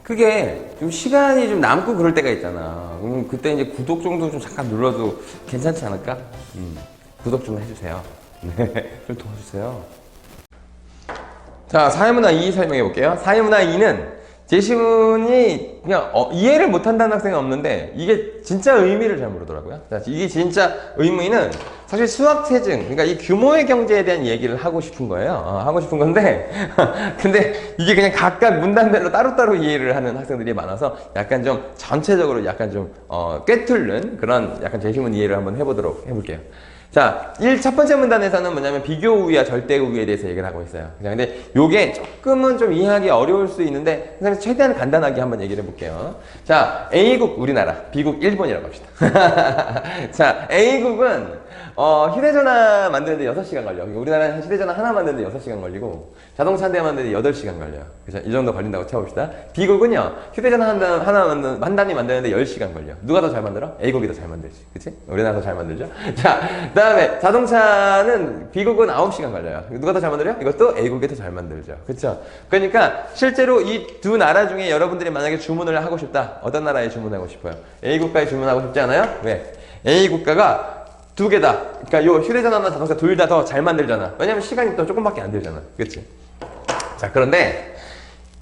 그게 좀 시간이 좀 남고 그럴 때가 있잖아. 그럼 그때 이제 구독 정도 좀 잠깐 눌러도 괜찮지 않을까? 구독 좀 해주세요. 네, 좀 도와주세요. 자, 사회문화 2 설명해 볼게요. 사회문화 2는 제시문이 그냥 이해를 못한다는 학생은 없는데 이게 진짜 의미를 잘 모르더라고요. 자, 이게 진짜 의미는 사실 수학 체증, 그러니까 이 규모의 경제에 대한 얘기를 하고 싶은 거예요. 하고 싶은 건데 근데 이게 그냥 각각 문단별로 따로따로 이해를 하는 학생들이 많아서 약간 좀 전체적으로 약간 좀 꿰뚫는 그런 약간 제시문 이해를 한번 해볼게요. 자, 첫 번째 문단에서는 뭐냐면 비교 우위와 절대 우위에 대해서 얘기를 하고 있어요. 근데 요게 조금은 좀 이해하기 어려울 수 있는데 최대한 간단하게 한번 얘기를 해볼게요. 자, A국 우리나라, B국 일본이라고 합시다. 자, A국은 휴대전화 만드는데 6시간 걸려. 우리나라는 휴대전화 하나 만드는데 6시간 걸리고 자동차 한 대 만드는데 8시간 걸려요. 그래서 이 정도 걸린다고 쳐봅시다. B국은요, 휴대전화 한 단위 만드는데 10시간 걸려. 누가 더 잘 만들어? A국이 더 잘 만들지. 그치? 우리나라 더 잘 만들죠? 자, 그 다음에 자동차는 B국은 9시간 걸려요. 누가 더 잘 만들어요? 이것도 A국이 더 잘 만들죠. 그쵸? 그러니까 실제로 이 두 나라 중에 여러분들이 만약에 주문을 하고 싶다. 어떤 나라에 주문하고 싶어요? A국가에 주문하고 싶지 않아요? 왜? A국가가 두 개다. 그러니까 요 휴대전화나 자동차 둘 다 더 잘 만들잖아. 왜냐면 시간이 또 조금밖에 안 들잖아. 그치? 자, 그런데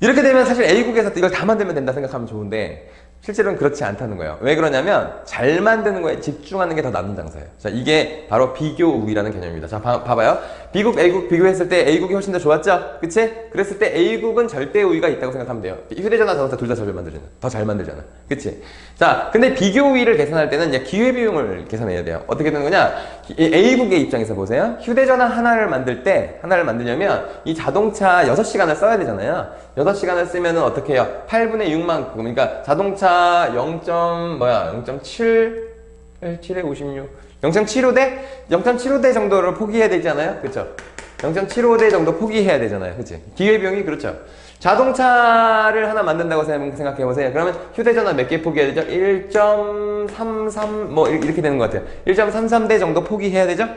이렇게 되면 사실 A국에서 이걸 다 만들면 된다 생각하면 좋은데 실제로는 그렇지 않다는 거예요. 왜 그러냐면 잘 만드는 거에 집중하는 게 더 낫는 장사예요. 자, 이게 바로 비교 우위라는 개념입니다. 자, 봐봐요. B국, A국 비교했을 때 A국이 훨씬 더 좋았죠? 그치? 그랬을 때 A국은 절대 우위가 있다고 생각하면 돼요. 휴대전화, 자동차 둘 다 잘 만들잖아. 더 잘 만들잖아. 그치? 자, 근데 비교 우위를 계산할 때는 이제 기회비용을 계산해야 돼요. 어떻게 되는 거냐? A국의 입장에서 보세요. 휴대전화 하나를 만들려면 이 자동차 6시간을 써야 되잖아요. 6시간을 쓰면은 어떻게 해요? 8분의 6만큼. 그러니까 자동차 0.7에 56. 0.75대 정도를 포기해야 되잖아요. 그쵸? 0.75대 정도 포기해야 되잖아요. 그치? 기회비용이 그렇죠. 자동차를 하나 만든다고 생각해 보세요. 그러면 휴대전화 몇 개 포기해야 되죠? 1.33, 뭐, 이렇게 되는 것 같아요. 1.33대 정도 포기해야 되죠?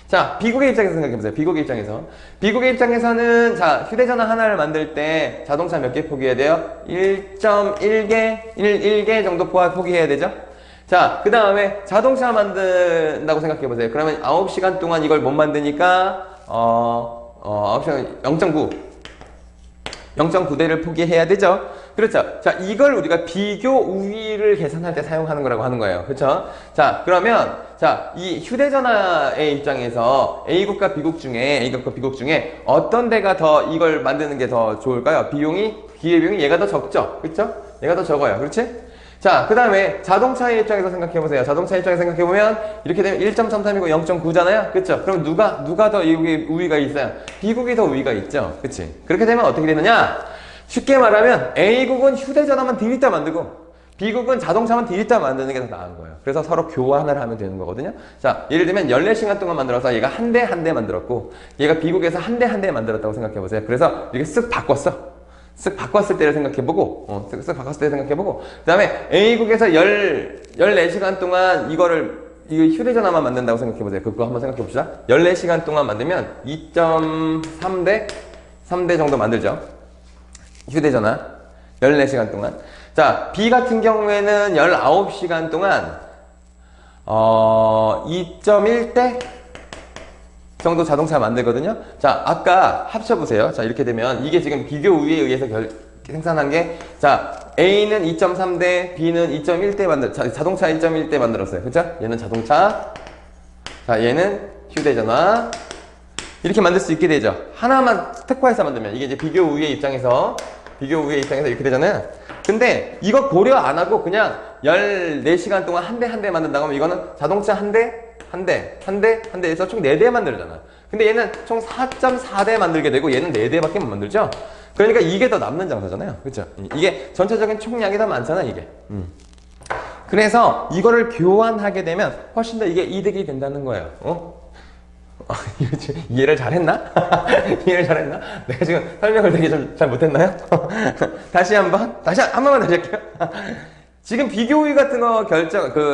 자, B국의 입장에서 생각해보세요. B국의 입장에서. B국의 입장에서는, 자, 휴대전화 하나를 만들 때 자동차 몇 개 포기해야 돼요? 1.1개 정도 포기해야 되죠? 자, 그 다음에 자동차 만든다고 생각해보세요. 그러면 9시간 동안 이걸 못 만드니까, 9시간 0.9대를 포기해야 되죠? 그렇죠. 자, 이걸 우리가 비교 우위를 계산할 때 사용하는 거라고 하는 거예요. 그렇죠? 자, 그러면 자, 이 휴대전화의 입장에서 A국과 B국 중에 어떤 데가 더 이걸 만드는 게 더 좋을까요? 기회비용이 얘가 더 적죠? 그렇죠? 얘가 더 적어요. 그렇지? 자, 그 다음에 자동차의 입장에서 생각해보세요. 자동차 입장에서 생각해보면 이렇게 되면 1.33이고 0.9잖아요. 그쵸? 그럼 누가 더 여기 우위가 있어요? B국이 더 우위가 있죠. 그치? 그렇게 되면 어떻게 되느냐? 쉽게 말하면 A국은 휴대전화만 디리다 만들고 B국은 자동차만 디리다 만드는 게 더 나은 거예요. 그래서 서로 교환을 하면 되는 거거든요. 자, 예를 들면 14시간 동안 만들어서 얘가 한 대 만들었고 얘가 B국에서 한 대 만들었다고 생각해보세요. 그래서 이렇게 쓱 바꿨을 때를 생각해보고, 쓱 바꿨을 때를 생각해보고, 그 다음에 A국에서 14시간 동안 이거 휴대전화만 만든다고 생각해보세요. 그거 한번 생각해봅시다. 14시간 동안 만들면 2.3대 정도 만들죠. 휴대전화. 14시간 동안. 자, B 같은 경우에는 19시간 동안, 2.1대? 정도 자동차 만들거든요. 자, 아까 합쳐보세요. 자, 이렇게 되면 이게 지금 비교 우위에 의해서 생산한 게, 자, A는 2.3대, B는 2.1대 자동차 1.1대 만들었어요. 그쵸? 얘는 자동차, 자, 얘는 휴대전화. 이렇게 만들 수 있게 되죠. 하나만 특화해서 만들면 이게 이제 비교 우위의 입장에서 이렇게 되잖아요. 근데 이거 고려 안 하고 그냥 14시간 동안 한 대 만든다고 하면 이거는 자동차 한 대 해서 총 4대 만들잖아. 근데 얘는 총 4.4대 만들게 되고 얘는 4대밖에 못 만들죠? 그러니까 이게 더 남는 장사잖아요. 그쵸? 이게 전체적인 총량이 더 많잖아, 이게. 그래서 이거를 교환하게 되면 훨씬 더 이게 이득이 된다는 거예요. 이해를 잘했나? 내가 지금 설명을 되게 잘 못했나요? 다시 한 번만 다시 할게요. 지금 비교 우위 같은 거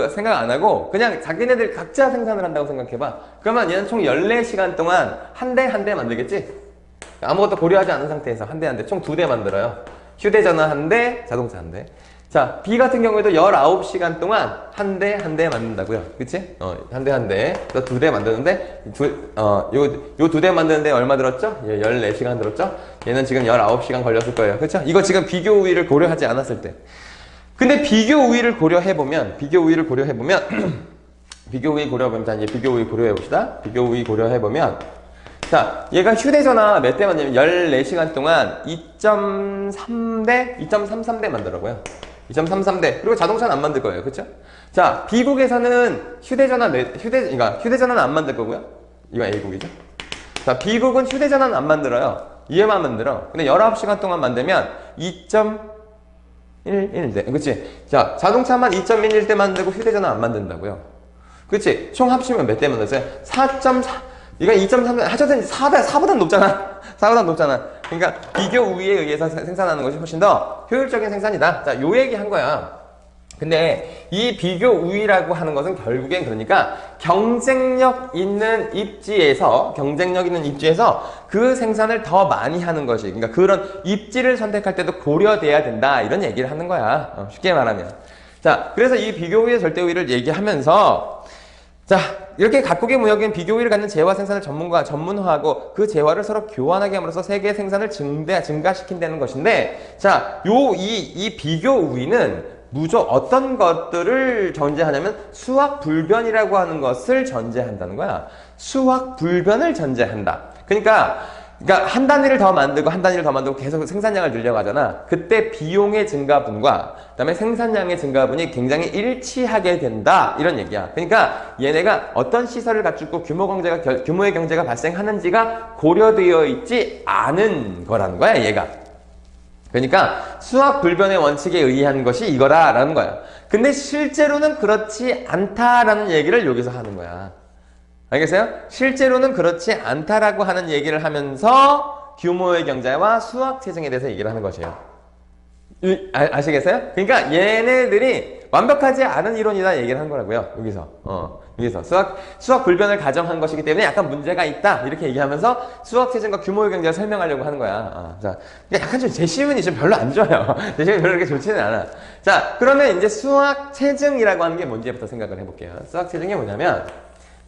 생각 안 하고 그냥 자기네들 각자 생산을 한다고 생각해봐. 그러면 얘는 총 14시간 동안 한 대 만들겠지? 아무것도 고려하지 않은 상태에서 한 대 총 2대 만들어요. 휴대전화 한 대, 자동차 한 대. 자, B 같은 경우에도 19시간 동안 한 대 만든다고요. 그치? 한 대. 또 두 대 만드는데, 요 두 대 만드는데 얼마 들었죠? 예, 14시간 들었죠? 얘는 지금 19시간 걸렸을 거예요. 그쵸? 이거 지금 비교 우위를 고려하지 않았을 때. 근데 비교 우위를 고려해보면, 자, 이제 비교 우위 고려해봅시다. 비교 우위 고려해보면, 자, 얘가 휴대전화 몇 대 만들면 14시간 동안 2.3대, 2.33대 만들어고요. 2.33대. 그리고 자동차는 안 만들 거예요. 그쵸? 자, B국에서는 휴대전화는 안 만들 거고요. 이거 A국이죠. 자, B국은 휴대전화는 안 만들어요. 얘만 만들어. 근데 19시간 동안 만들면 2.11대. 그치? 자, 자동차만 2.11대 만들고 휴대전화 안 만든다고요. 그치? 총 합치면 몇 대 만들었어요? 4.4. 이건 2.3, 하여튼 4보다 높잖아. 4보다 높잖아. 그러니까 비교 우위에 의해서 생산하는 것이 훨씬 더 효율적인 생산이다. 자, 요 얘기 한 거야. 근데 이 비교 우위라고 하는 것은 결국엔 그러니까 경쟁력 있는 입지에서 그 생산을 더 많이 하는 것이, 그러니까 그런 입지를 선택할 때도 고려돼야 된다. 이런 얘기를 하는 거야. 쉽게 말하면. 자, 그래서 이 비교 우위의 절대 우위를 얘기하면서, 자, 이렇게 각국의 무역인 비교 우위를 갖는 재화 생산을 전문화하고 그 재화를 서로 교환하게 함으로써 세계 생산을 증가시킨다는 것인데, 자, 이 비교 우위는 어떤 것들을 전제하냐면 수학 불변이라고 하는 것을 전제한다는 거야. 수학 불변을 전제한다. 그러니까 한 단위를 더 만들고 계속 생산량을 늘려가잖아. 그때 비용의 증가분과 그다음에 생산량의 증가분이 굉장히 일치하게 된다. 이런 얘기야. 그러니까 얘네가 어떤 시설을 갖추고 규모의 경제가 발생하는지가 고려되어 있지 않은 거라는 거야, 얘가. 그러니까 수학 불변의 원칙에 의한 것이 이거다라는 거야. 근데 실제로는 그렇지 않다라는 얘기를 여기서 하는 거야. 알겠어요? 실제로는 그렇지 않다라고 하는 얘기를 하면서 규모의 경제와 수학 체증에 대해서 얘기를 하는 것이에요. 아시겠어요? 그러니까 얘네들이 완벽하지 않은 이론이다 얘기를 한 거라고요. 여기서 수학 불변을 가정한 것이기 때문에 약간 문제가 있다 이렇게 얘기하면서 수학 체증과 규모의 경제를 설명하려고 하는 거야. 자, 약간 좀 제시문이 좀 별로 안 좋아요. 제시문이 별로 그렇게 좋지는 않아. 자, 그러면 이제 수학 체증이라고 하는 게 뭔지부터 생각을 해볼게요. 수학 체증이 뭐냐면,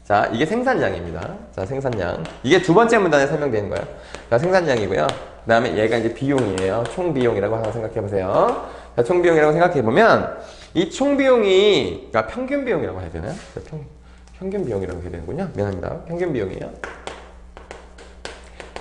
자, 이게 생산량입니다. 자, 생산량. 이게 두 번째 문단에 설명되는 거예요. 자, 생산량이고요. 그 다음에 얘가 이제 비용이에요. 총비용이라고 하나 생각해보세요. 자, 총비용이라고 생각해보면, 이 총비용이, 그러니까 평균 비용이라고 해야 되나요? 평균 비용이라고 해야 되는군요. 미안합니다. 평균 비용이에요.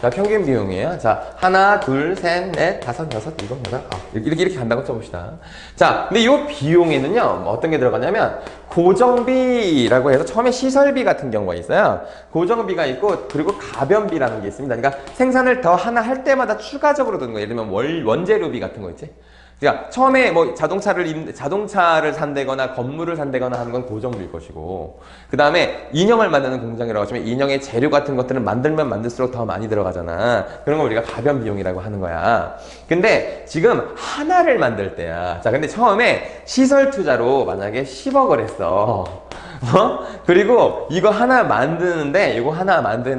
자, 평균 비용이에요. 자, 하나, 둘, 셋, 넷, 다섯, 여섯, 일곱, 여덟, 이렇게 간다고 써봅시다. 자, 근데 이 비용에는요, 어떤 게 들어가냐면, 고정비라고 해서 처음에 시설비 같은 경우가 있어요. 고정비가 있고, 그리고 가변비라는 게 있습니다. 그러니까 생산을 더 하나 할 때마다 추가적으로 드는 거예요. 예를 들면 원재료비 같은 거 있지? 그러니까 처음에 뭐 자동차를 산다거나 건물을 산다거나 하는 건 고정비일 것이고, 그 다음에 인형을 만드는 공장이라고 하시면 인형의 재료 같은 것들은 만들면 만들수록 더 많이 들어가잖아. 그런 걸 우리가 가변 비용이라고 하는 거야. 근데 지금 하나를 만들 때야. 자, 근데 처음에 시설 투자로 만약에 10억을 했어. 그리고 이거 하나 만드는데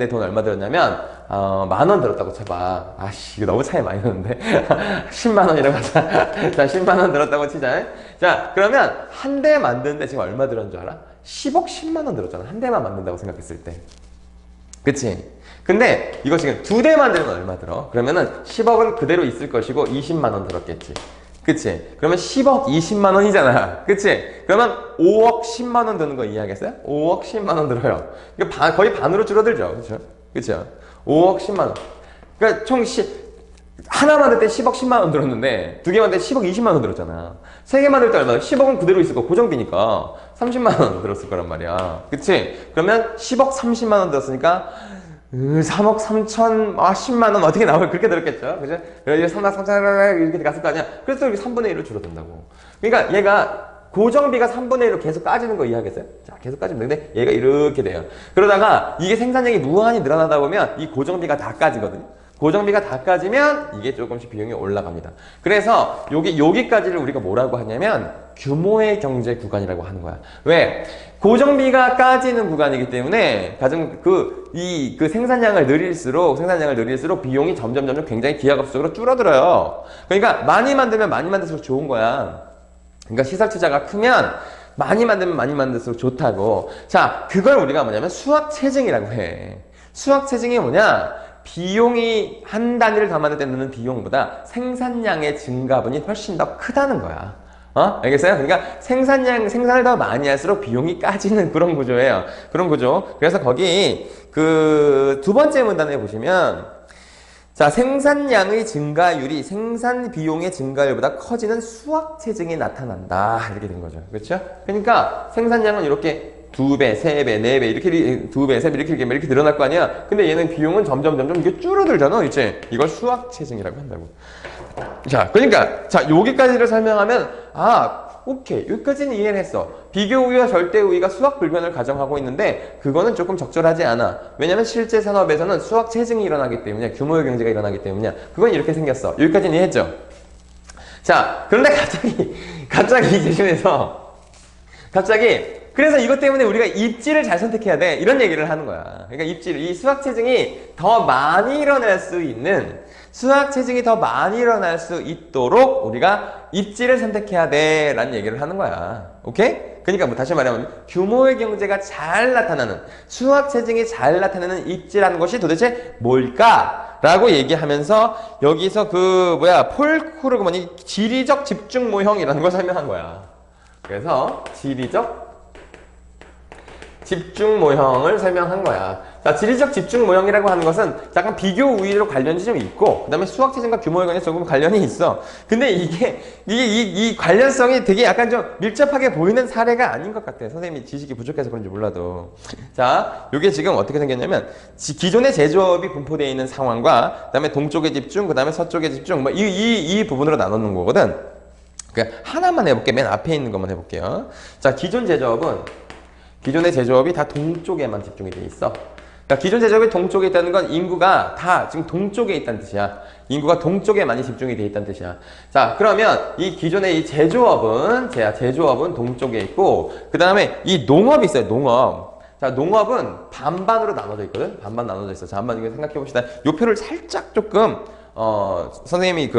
돈 얼마 들었냐면 10,000원 들었다고 쳐봐. 아씨, 이거 너무 차이 많이 나는데. 100,000원이라고 하자. 자, 100,000원 들었다고 치자. 자, 그러면 한 대 만드는데 지금 얼마 들었는 줄 알아? 10억 10만원 들었잖아. 한 대만 만든다고 생각했을 때. 그치? 근데 이거 지금 두 대 만들면 얼마 들어? 그러면은 10억은 그대로 있을 것이고 20만원 들었겠지. 그치? 그러면 10억 20만원이잖아. 그치? 그러면 5억 10만원 드는 거 이해하겠어요? 5억 10만원 들어요. 이거 거의 반으로 줄어들죠. 그쵸? 그쵸? 5억 10만원. 그러니까 하나 만들 때 10억 10만원 들었는데, 두 개 만들 때 10억 20만원 들었잖아. 세 개 만들 때 얼마나? 10억은 그대로 있을 거, 고정비니까 30만원 들었을 거란 말이야. 그치? 그러면 10억 30만원 들었으니까, 3억 3천, 10만원 어떻게 나와요? 그렇게 들었겠죠? 그죠? 3억 3천, 이렇게 갔을 거 아니야? 그래서 이렇게 3분의 1로 줄어든다고. 그러니까 얘가, 고정비가 3분의 1로 계속 까지는 거 이해하겠어요? 자, 계속 까지면 되는데 얘가 이렇게 돼요. 그러다가 이게 생산량이 무한히 늘어나다 보면 이 고정비가 다 까지거든요. 고정비가 다 까지면 이게 조금씩 비용이 올라갑니다. 그래서 여기까지를 우리가 뭐라고 하냐면 규모의 경제 구간이라고 하는 거야. 왜? 고정비가 까지는 구간이기 때문에 가장 그 생산량을 늘릴수록 비용이 점점 굉장히 기하급수적으로 줄어들어요. 그러니까 많이 만들면 많이 만들수록 좋은 거야. 그러니까 시설 투자가 크면 많이 만들면 많이 만들수록 좋다고. 자, 그걸 우리가 뭐냐면 수학체증이라고 해. 수학체증이 뭐냐? 비용이 한 단위를 더 만들 때 드는 비용보다 생산량의 증가분이 훨씬 더 크다는 거야. 알겠어요? 그러니까 생산을 더 많이 할수록 비용이 까지는 그런 구조예요. 그런 구조. 그래서 거기 그 두 번째 문단에 보시면 자, 생산량의 증가율이 생산 비용의 증가율보다 커지는 수학체증이 나타난다. 이렇게 된 거죠. 그렇죠? 그러니까 생산량은 이렇게 2배, 3배, 4배, 이렇게 2배, 3배, 이렇게 늘어날 거 아니야? 근데 얘는 비용은 점점 이게 줄어들잖아. 이제 이걸 수학체증이라고 한다고. 자, 그러니까 자, 여기까지를 설명하면 오케이. 여기까지는 이해를 했어. 비교우위와 절대우위가 수학 불변을 가정하고 있는데 그거는 조금 적절하지 않아. 왜냐면 실제 산업에서는 수학 체증이 일어나기 때문에 규모의 경제가 일어나기 때문이야. 그건 이렇게 생겼어. 여기까지는 이해했죠? 자, 그런데 갑자기 이 제시에서 그래서 이것 때문에 우리가 입지를 잘 선택해야 돼. 이런 얘기를 하는 거야. 그러니까 이 수학 체증이 더 많이 일어날 수 있는 수학체증이 더 많이 일어날 수 있도록 우리가 입지를 선택해야 돼 라는 얘기를 하는 거야. 오케이? 그러니까 뭐 다시 말하면 규모의 경제가 잘 나타나는 수학체증이 잘 나타나는 입지라는 것이 도대체 뭘까? 라고 얘기하면서 여기서 폴 크루그만이 지리적 집중 모형이라는 걸 설명한 거야. 그래서 지리적 집중 모형을 설명한 거야. 자, 지리적 집중 모형이라고 하는 것은 약간 비교 우위로 관련이 좀 있고, 그 다음에 수학체증과 규모의 관련이 조금 관련이 있어. 근데 이 관련성이 되게 약간 좀 밀접하게 보이는 사례가 아닌 것 같아. 선생님이 지식이 부족해서 그런지 몰라도. 자, 이게 지금 어떻게 생겼냐면, 기존의 제조업이 분포되어 있는 상황과, 그 다음에 동쪽의 집중, 그 다음에 서쪽의 집중, 이 부분으로 나누는 거거든. 그러니까 하나만 해볼게. 맨 앞에 있는 것만 해볼게요. 자, 기존의 제조업이 다 동쪽에만 집중이 돼 있어. 그러니까 기존 제조업이 동쪽에 있다는 건 인구가 다 지금 동쪽에 있다는 뜻이야. 인구가 동쪽에 많이 집중이 돼 있다는 뜻이야. 자, 그러면 이 기존의 이 제조업은 동쪽에 있고, 그 다음에 이 농업이 있어요. 농업. 자, 농업은 반반으로 나눠져 있거든. 반반 나눠져 있어. 자, 한번 이거 생각해 봅시다. 요 표를 살짝 조금 선생님이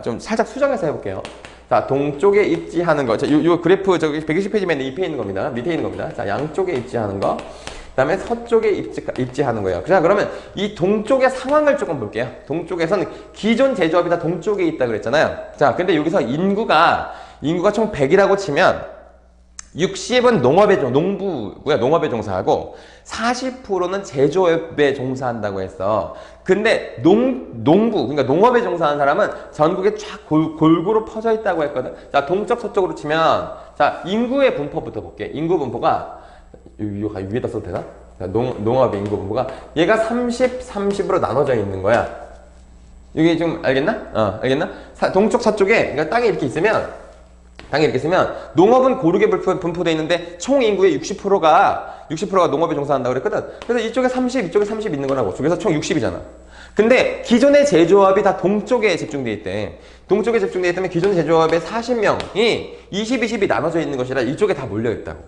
좀 살짝 수정해서 해볼게요. 자, 동쪽에 입지하는 거. 자, 요 그래프 저기 120페이지 맨 밑에 있는 겁니다. 밑에 있는 겁니다. 자, 양쪽에 입지하는 거. 그 다음에 서쪽에 입지하는 거예요. 자, 그러면 이 동쪽의 상황을 조금 볼게요. 동쪽에서는 기존 제조업이 다 동쪽에 있다 그랬잖아요. 자, 근데 여기서 인구가 총 100이라고 치면 60은 농업에 종사하고 40%는 제조업에 종사한다고 했어. 근데 그러니까 농업에 종사하는 사람은 전국에 쫙 골고루 퍼져 있다고 했거든. 자, 동쪽 서쪽으로 치면 자, 인구의 분포부터 볼게. 인구 분포가 위에다 써도 되나? 자, 농업의 인구 분포가 얘가 30으로 나눠져 있는 거야. 이게 좀 알겠나? 알겠나? 동쪽 서쪽에 그러니까 땅이 이렇게 있으면 농업은 고르게 분포되어 있는데 총 인구의 60%가 농업에 종사한다고 그랬거든. 그래서 이쪽에 30, 이쪽에 30 있는 거라고. 그래서 총 60이잖아. 근데 기존의 제조업이 다 동쪽에 집중되어 있대. 동쪽에 집중되어 있다면 기존 제조업의 40명이 20, 20이 나눠져 있는 것이라 이쪽에 다 몰려 있다고.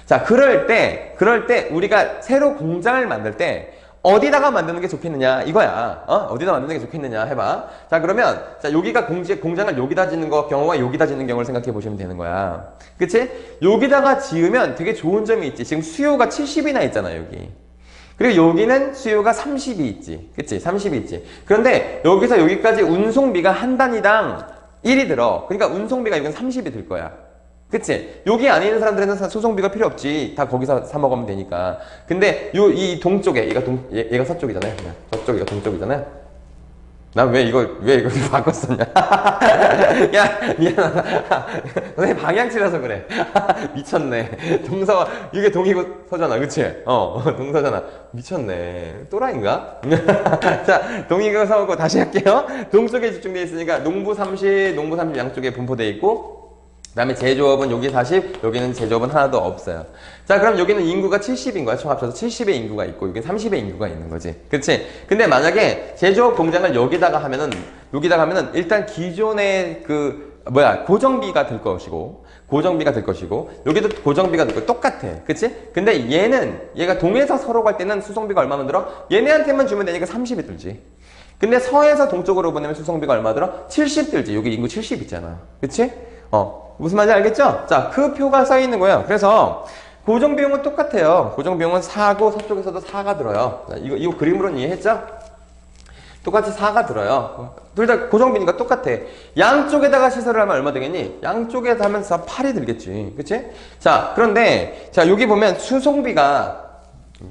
자, 그럴 때 우리가 새로 공장을 만들 때 어디다가 만드는 게 좋겠느냐 이거야. 어디다 만드는 게 좋겠느냐 해봐. 자, 그러면 자, 여기가 공장을 여기다 짓는 경우와 여기다 짓는 경우를 생각해 보시면 되는 거야. 그치? 여기다가 지으면 되게 좋은 점이 있지. 지금 수요가 70이나 있잖아, 여기. 그리고 여기는 수요가 30이 있지. 그치? 30이 있지. 그런데 여기서 여기까지 운송비가 한 단위당 1이 들어. 그러니까 운송비가 여기는 30이 들 거야. 그치? 여기 안에 있는 사람들은 소송비가 필요 없지. 다 거기서 사 먹으면 되니까. 근데 이 동쪽에 얘가 서쪽이잖아요. 저쪽이가 동쪽이잖아요. 난 왜 이걸 바꿨었냐? 야, 미안하다. 선생님 방향치라서 그래. 미쳤네. 이게 동의서잖아. 그치? 동서잖아. 미쳤네. 또라이인가? 자, 동의서고 다시 할게요. 동쪽에 집중되어 있으니까 농부 30 양쪽에 분포되어 있고, 그 그다음에 제조업은 여기 40, 여기는 제조업은 하나도 없어요. 자, 그럼 여기는 인구가 70인 거야. 총 합쳐서 70의 인구가 있고, 여기 30의 인구가 있는 거지. 그렇지? 근데 만약에 제조업 공장을 여기다가 하면은 일단 기존의 고정비가 될 것이고, 여기도 고정비가 될 거 똑같아. 그치? 근데 얘가 동에서 서로 갈 때는 수송비가 얼마만 들어? 얘네한테만 주면 되니까 30이 들지. 근데 서에서 동쪽으로 보내면 수송비가 얼마 들어? 70 들지. 여기 인구 70 있잖아. 그치? 무슨 말인지 알겠죠? 자, 그 표가 써 있는 거예요. 그래서 고정 비용은 똑같아요. 고정 비용은 4고 서쪽에서도 4가 들어요. 자, 이거 그림으로는 이해했죠? 똑같이 4가 들어요. 둘 다 고정비니까 똑같아. 양쪽에다가 시설을 하면 얼마 되겠니? 양쪽에다 하면서 8이 들겠지. 그치? 자, 그런데 자, 여기 보면 수송비가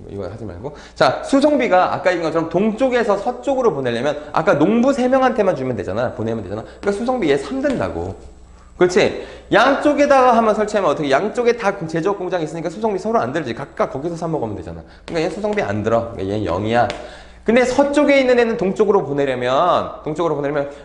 이거 하지 말고. 자, 수송비가 아까 얘기한 것처럼 동쪽에서 서쪽으로 보내려면 아까 농부 3명한테만 주면 되잖아. 보내면 되잖아. 그러니까 수송비 얘 3 든다고. 그렇지? 양쪽에다가 한번 설치하면 어떻게? 양쪽에 다 제조업 공장이 있으니까 수송비 서로 안 들지. 각각 거기서 사 먹으면 되잖아. 그러니까 얘 수송비 안 들어. 그러니까 얘는 0이야. 근데 서쪽에 있는 애는 동쪽으로 보내려면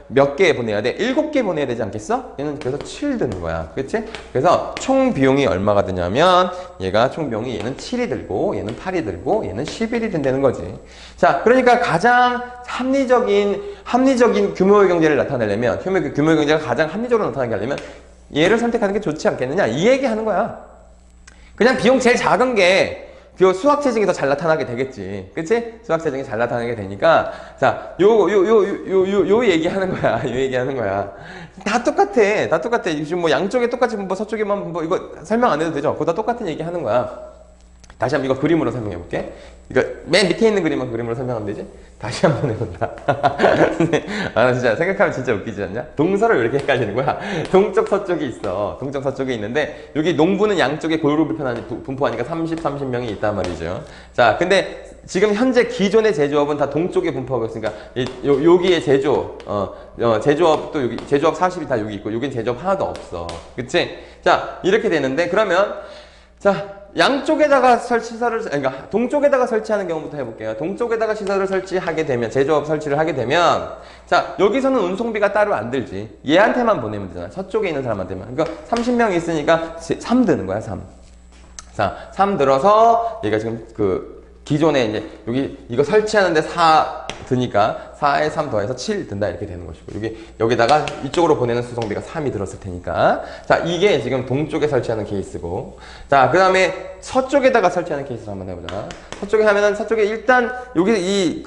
몇 개 보내야 돼? 7개 보내야 되지 않겠어? 얘는 그래서 7 드는 거야. 그치? 그래서 총 비용이 얼마가 드냐면 얘가 총 비용이 얘는 7이 들고 얘는 8이 들고 얘는 11이 든다는 거지. 자, 그러니까 가장 합리적인 규모의 경제를 나타내려면 규모의 경제가 가장 합리적으로 나타나게 하려면 얘를 선택하는 게 좋지 않겠느냐? 이 얘기 하는 거야. 그냥 비용 제일 작은 게 수학 체증이 더 잘 나타나게 되겠지. 그치? 수학 체증이 잘 나타나게 되니까, 자, 요 얘기하는 거야. 요 얘기하는 거야. 다 똑같아. 지금 뭐 양쪽에 똑같이 뭐 서쪽에만 뭐 이거 설명 안 해도 되죠? 그거 다 똑같은 얘기 하는 거야. 다시 한번 이거 그림으로 설명해 볼게. 이거 맨 밑에 있는 그림만 그림으로 설명하면 되지? 다시 한번 해본다. 나 진짜 생각하면 진짜 웃기지 않냐? 동서를 왜 이렇게 헷갈리는 거야? 동쪽 서쪽이 있어. 동쪽 서쪽에 있는데 여기 농부는 양쪽에 골고루 분포하니까 30명이 있단 말이죠. 자, 근데 지금 현재 기존의 제조업은 다 동쪽에 분포하고 있으니까 여기에 제조업도 여기 제조업 40이 다 여기 있고 여긴 제조업 하나도 없어. 그치? 자, 이렇게 되는데 그러면 자, 양쪽에다가 그러니까 동쪽에다가 설치하는 경우부터 해볼게요. 동쪽에다가 시설을 설치하게 되면, 제조업 설치를 하게 되면, 자, 여기서는 운송비가 따로 안 들지. 얘한테만 보내면 되잖아. 서쪽에 있는 사람한테만. 그러니까 30명이 있으니까 3 드는 거야, 3. 자, 3 들어서 얘가 지금 기존에 이제 이거 설치하는데 4 드니까 4에 3 더해서 7 든다 이렇게 되는 것이고 여기다가 이쪽으로 보내는 수송비가 3이 들었을 테니까 자, 이게 지금 동쪽에 설치하는 케이스고 자, 그 다음에 서쪽에다가 설치하는 케이스를 한번 해보자. 서쪽에 하면은 서쪽에 일단 여기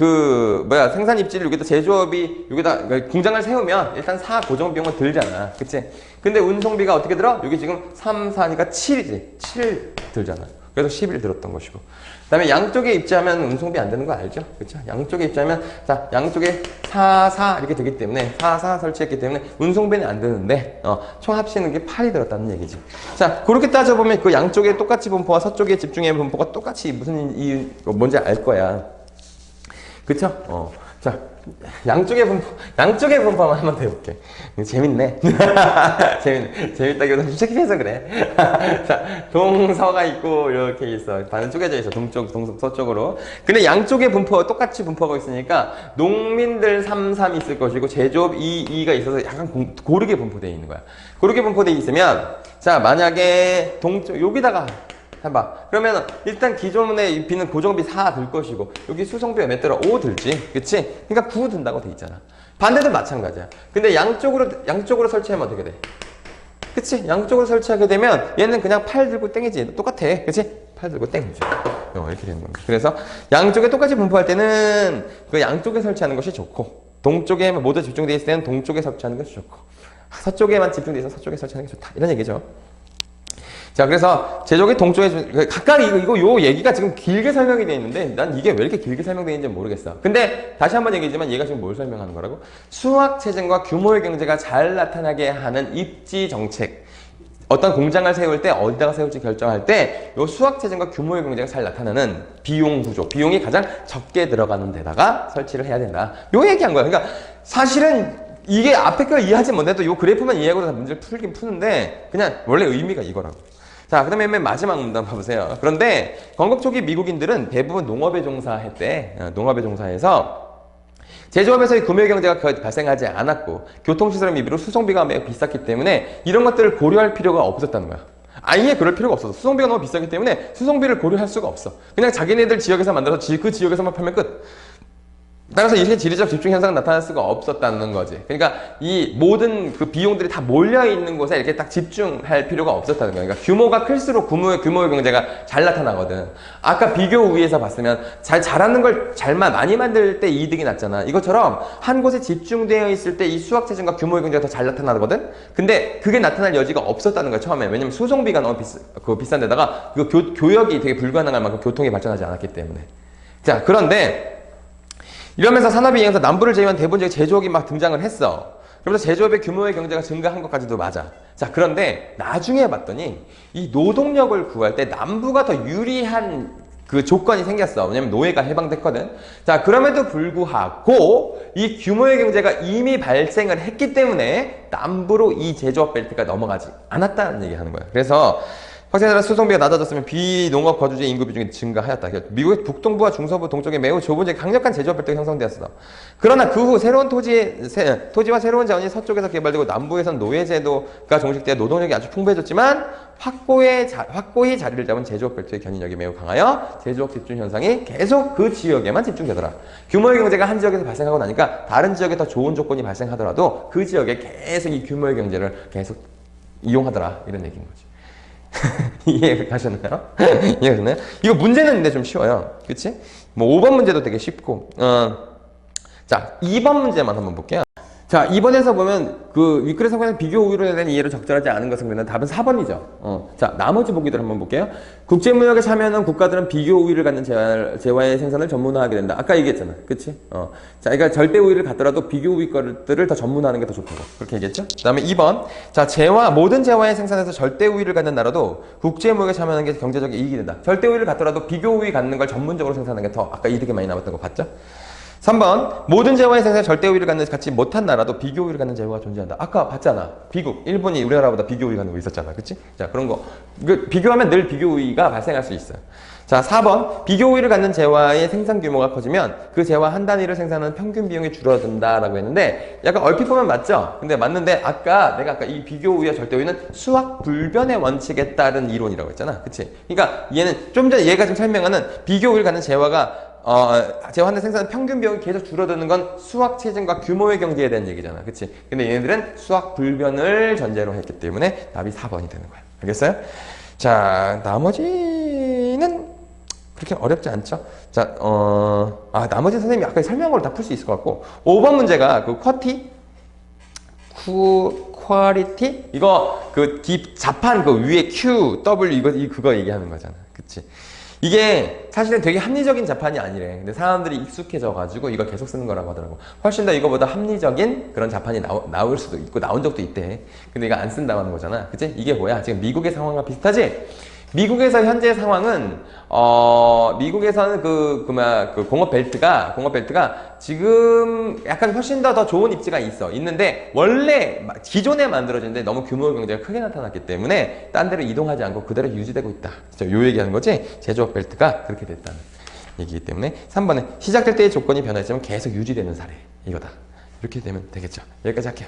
생산 입지를 여기다 제조업이 여기다 공장을 세우면 일단 4 고정 비용은 들잖아. 그치? 근데 운송비가 어떻게 들어? 여기 지금 3, 4니까 7이지. 7 들잖아. 그래서 11 들었던 것이고. 그 다음에 양쪽에 입지하면 운송비 안 되는 거 알죠? 그쵸? 양쪽에 입지하면, 자, 양쪽에 4, 4 이렇게 되기 때문에, 4, 4 설치했기 때문에 운송비는 안 되는데, 총 합치는 게 8이 들었다는 얘기지. 자, 그렇게 따져보면 그 양쪽에 똑같이 분포와 서쪽에 집중해 분포가 똑같이 뭔지 알 거야. 그쵸? 자, 양쪽의 분포만 한번 더 해볼게. 재밌네. 재밌다기보다 좀 책임해서 그래. 자, 동서가 있고, 이렇게 있어. 반은 쪼개져 있어. 동쪽, 서쪽으로. 근데 양쪽의 분포가 똑같이 분포하고 있으니까, 농민들 3, 3 있을 것이고, 제조업 2, 2가 있어서 약간 고르게 분포되어 있는 거야. 고르게 분포되어 있으면, 자, 만약에 여기다가, 해봐. 그러면 일단 기존에 비는 고정비 4 들 것이고 여기 수송비가 몇 들어? 5 들지? 그치? 그러니까 9 든다고 돼 있잖아. 반대도 마찬가지야. 근데 양쪽으로 설치하면 어떻게 돼? 그치? 양쪽으로 설치하게 되면 얘는 그냥 8 들고 땡이지. 똑같아. 그치? 8 들고 땡이지. 이렇게 되는 겁니다. 그래서 양쪽에 똑같이 분포할 때는 그 양쪽에 설치하는 것이 좋고 동쪽에 모두 집중되어 있을 때는 동쪽에 설치하는 것이 좋고 서쪽에만 집중되어 있어서 서쪽에 설치하는 게 좋다. 이런 얘기죠. 자, 그래서 제조업이 동쪽에 각각 요 얘기가 지금 길게 설명이 되어 있는데 난 이게 왜 이렇게 길게 설명되어 있는지 모르겠어. 근데 다시 한번 얘기하지만 얘가 지금 뭘 설명하는 거라고? 수학 체증과 규모의 경제가 잘 나타나게 하는 입지 정책. 어떤 공장을 세울 때 어디다가 세울지 결정할 때 요 수학 체증과 규모의 경제가 잘 나타나는 비용 구조, 비용이 가장 적게 들어가는 데다가 설치를 해야 된다. 요 얘기한 거야. 그러니까 사실은 이게 앞에 걸 이해하지 못해도 요 그래프만 이해하고 다 문제를 풀긴 푸는데 그냥 원래 의미가 이거라고. 자, 그 다음에 맨 마지막 문단 봐보세요. 그런데 건국 초기 미국인들은 대부분 농업에 종사했대. 농업에 종사해서 제조업에서의 구매 경제가 거의 발생하지 않았고 교통시설의 미비로 수송비가 매우 비쌌기 때문에 이런 것들을 고려할 필요가 없었다는 거야. 아예 그럴 필요가 없었어. 수송비가 너무 비싸기 때문에 수송비를 고려할 수가 없어. 그냥 자기네들 지역에서 만들어서 그 지역에서만 팔면 끝. 따라서 이렇게 지리적 집중 현상이 나타날 수가 없었다는 거지. 그러니까 이 모든 그 비용들이 다 몰려 있는 곳에 이렇게 딱 집중할 필요가 없었다는 거야. 그러니까 규모가 클수록 규모의 경제가 잘 나타나거든. 아까 비교 우위에서 봤으면 잘하는 걸 많이 만들 때 이득이 났잖아. 이것처럼 한 곳에 집중되어 있을 때 이 수학 체증과 규모의 경제가 더 잘 나타나거든. 근데 그게 나타날 여지가 없었다는 거야, 처음에. 왜냐면 수송비가 너무 비싼 데다가 그 교역이 되게 불가능할 만큼 교통이 발전하지 않았기 때문에. 자, 그런데 이러면서 산업이 이어서 남부를 제외한 대부분 지역 제조업이 막 등장을 했어. 그러면서 제조업의 규모의 경제가 증가한 것까지도 맞아. 자, 그런데 나중에 봤더니 이 노동력을 구할 때 남부가 더 유리한 그 조건이 생겼어. 왜냐면 노예가 해방됐거든. 자, 그럼에도 불구하고 이 규모의 경제가 이미 발생을 했기 때문에 남부로 이 제조업 벨트가 넘어가지 않았다는 얘기 하는 거야. 그래서 확진에 따라 수송비가 낮아졌으면 비농업 거주지 인구 비중이 증가하였다. 미국의 북동부와 중서부 동쪽에 매우 좁은 강력한 제조업 벨트가 형성되었어. 그러나 그 후 새로운 토지와 새로운 자원이 서쪽에서 개발되고 남부에선 노예 제도가 종식되어 노동력이 아주 풍부해졌지만 확고히 자리를 잡은 제조업 벨트의 견인력이 매우 강하여 제조업 집중 현상이 계속 그 지역에만 집중되더라. 규모의 경제가 한 지역에서 발생하고 나니까 다른 지역에 더 좋은 조건이 발생하더라도 그 지역에 계속 이 규모의 경제를 계속 이용하더라. 이런 얘기인 거지. 이해가셨나요? 이해가셨나요? 이거 문제는 근데 좀 쉬워요. 그치? 뭐 5번 문제도 되게 쉽고. 자, 2번 문제만 한번 볼게요. 자, 2번에서 보면 그 윗글의 상관의 비교 우위로 된 이해로 적절하지 않은 것은 그러면 답은 4번이죠. 자, 나머지 보기들 한번 볼게요. 국제무역에 참여하는 국가들은 비교 우위를 갖는 재화의 생산을 전문화하게 된다. 아까 얘기했잖아. 그치? 자, 그러니까 절대 우위를 갖더라도 비교 우위 것들을 더 전문화하는 게 더 좋다고. 그렇게 얘기했죠? 그 다음에 2번. 자, 모든 재화의 생산에서 절대 우위를 갖는 나라도 국제무역에 참여하는 게 경제적 이익이 된다. 절대 우위를 갖더라도 비교 우위 갖는 걸 전문적으로 생산하는 게 더 아까 이득이 많이 남았던 거 봤죠? 3번. 모든 재화의 생산에 절대 우위를 갖지 못한 나라도 비교 우위를 갖는 재화가 존재한다. 아까 봤잖아. 비국. 일본이 우리나라보다 비교 우위 갖는 거 있었잖아. 그치? 자, 그런 거. 비교하면 늘 비교 우위가 발생할 수 있어요. 자, 4번. 비교 우위를 갖는 재화의 생산 규모가 커지면 그 재화 한 단위를 생산하는 평균 비용이 줄어든다라고 했는데 약간 얼핏 보면 맞죠? 근데 맞는데 내가 아까 이 비교 우위와 절대 우위는 수학 불변의 원칙에 따른 이론이라고 했잖아. 그치? 그러니까 얘는 좀 전에 얘가 지금 설명하는 비교 우위를 갖는 재화가 재화 한 대 생산 평균 비용이 계속 줄어드는 건 수학 체증과 규모의 경제에 대한 얘기잖아. 그치? 근데 얘네들은 수학 불변을 전제로 했기 때문에 답이 4번이 되는 거야. 알겠어요? 자, 나머지는 그렇게 어렵지 않죠? 자, 나머지 선생님이 아까 설명한 걸 다 풀 수 있을 것 같고 5번 문제가 그 퀄리티? 이거 자판 위에 Q, W 그거 얘기하는 거잖아. 그치? 이게 사실은 되게 합리적인 자판이 아니래. 근데 사람들이 익숙해져가지고 이걸 계속 쓰는 거라고 하더라고. 훨씬 더 이거보다 합리적인 그런 자판이 나올 수도 있고 나온 적도 있대. 근데 이거 안 쓴다고 하는 거잖아. 그치? 이게 뭐야? 지금 미국의 상황과 비슷하지? 미국에서 현재 상황은 미국에서는 공업 벨트가 지금 약간 훨씬 더 좋은 입지가 있는데 원래 기존에 만들어진데 너무 규모 경제가 크게 나타났기 때문에 딴 데로 이동하지 않고 그대로 유지되고 있다. 요 얘기하는 거지. 제조업 벨트가 그렇게 됐다는 얘기이기 때문에 3번에 시작될 때의 조건이 변화했지만 계속 유지되는 사례 이거다. 이렇게 되면 되겠죠. 여기까지 할게요.